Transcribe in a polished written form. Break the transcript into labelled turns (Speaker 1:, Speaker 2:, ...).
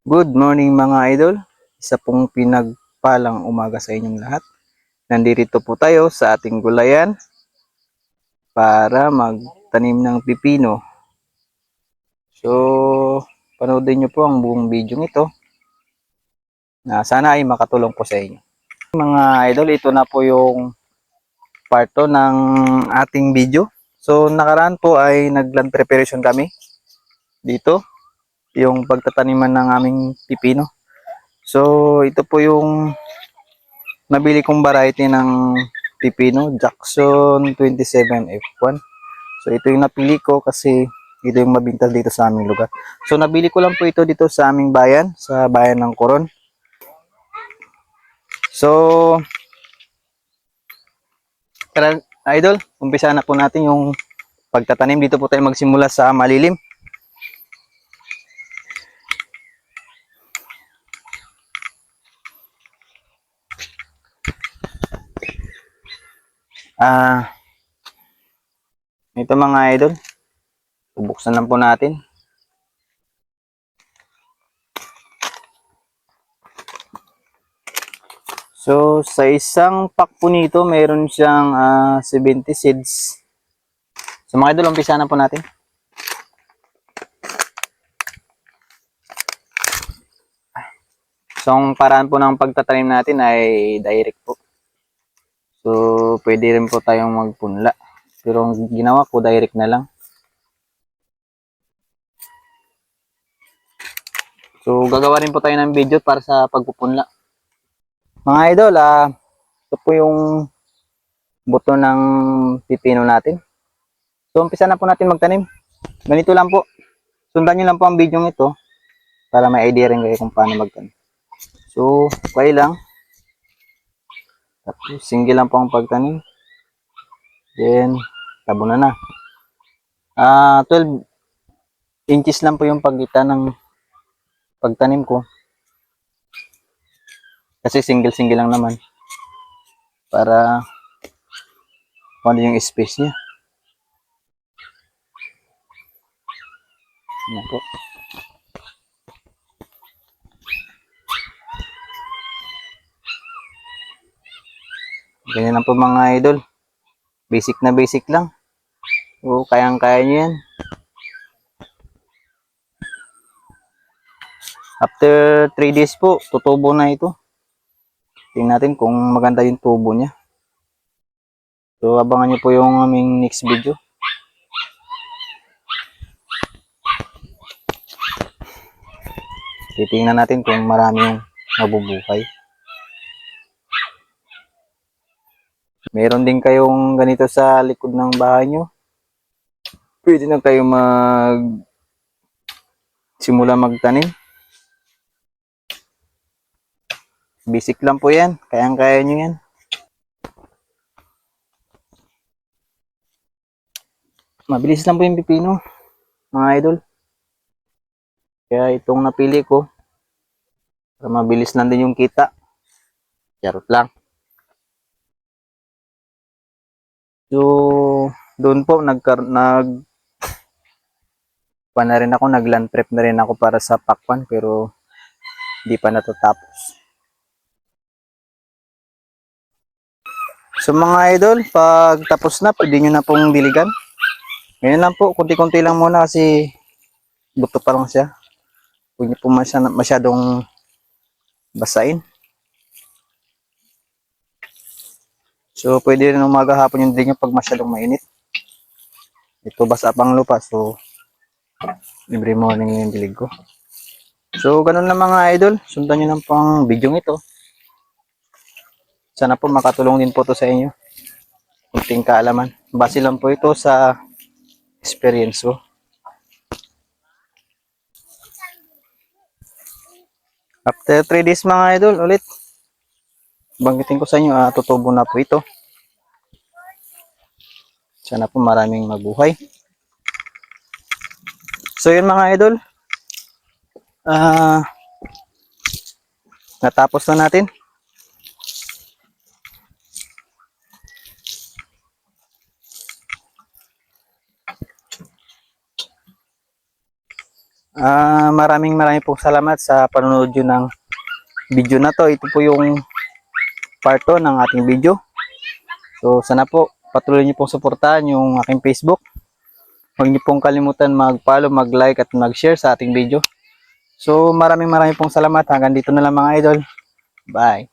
Speaker 1: Good morning mga idol. Isa pong pinagpalang umaga sa inyong lahat. Nandito po tayo sa ating gulayan para magtanim ng pipino. So, panoodin nyo po ang buong video ito na sana ay makatulong po sa inyo. Mga idol, ito na po yung part 2 ng ating video. So, nakaraan po ay nag-land preparation kami dito, yung pagtataniman ng aming pipino. So, ito po yung nabili kong variety ng pipino, Jackson 27F1. So ito yung napili ko kasi ito yung mabintas dito sa aming lugar. So nabili ko lang po ito dito sa aming bayan, sa bayan ng Coron. So, tara idol, umpisa na po natin yung pagtatanim. Dito po tayo magsimula sa malilim. Ah, ito mga idol, bubuksan lang po natin. So, sa isang pack po nito, mayroon siyang 70 seeds. So, mga idol, umpisa na po natin. So, ang paraan po ng pagtatanim natin ay direct po. So, pwede rin po tayong magpunla. Pero ang ginawa ko, direct na lang. So, gagawa rin po tayo ng video para sa pagpupunla. Mga idol, ito po yung buto ng pipino natin. So, umpisa na po natin magtanim. Ganito lang po. Sundan nyo lang po ang video ito para may idea rin kayo kung paano magtanim. So, okay lang. Tapos, single lang po ang pagtanim. Then, tabo na. 12 inches lang po yung pagitan ng pagtanim ko. Kasi single lang naman. Para ano yung space niya. Yan po. Ganyan lang po mga idol. Basic na basic lang. O, kayang-kaya nyo yan. After 3 days po, tutubo na ito. Tingnan natin kung maganda yung tubo niya. So, abangan nyo po yung aming next video. Titingnan natin kung marami yung mabubuhay. Meron din kayong ganito sa likod ng bahay nyo. Pwede na kayo simula magtanim. Basic lang po yan. Kayang-kaya nyo yan. Mabilis lang po yung pipino, mga idol. Kaya itong napili ko, para mabilis lang din yung kita. Charot lang. So, doon po pa na rin ako, nag-land prep na rin ako para sa pakwan pero di pa natatapos. So mga idol, pag tapos na, pwede nyo na pong diligan. Ganyan lang po, kunti-kunti lang muna kasi buto pa lang siya. Huwag nyo po masyadong basain. So pwede rin umaga hapon yung dilig nyo pag masyadong mainit. Ito basa pang lupa, so every morning yung dilig ko. So ganun lang mga idol, sundan nyo lang po ang video ito. Sana po makatulong din po to sa inyo. Kunting kaalaman. Base lang po ito sa experience ko. After 3 days mga idol, ulit. Banggitin ko sa inyo, tutubo na po ito. Sana po maraming mabuhay. So yun mga idol. Natapos na natin. Maraming pong salamat sa panonood nyo ng video na to. Ito po yung part 2 ng ating video. So sana po patuloy nyo pong suportahan yung aking Facebook. Huwag nyo pong kalimutan mag-follow, mag-like at mag-share sa ating video. So maraming pong salamat. Hanggang dito na lang mga idol. Bye.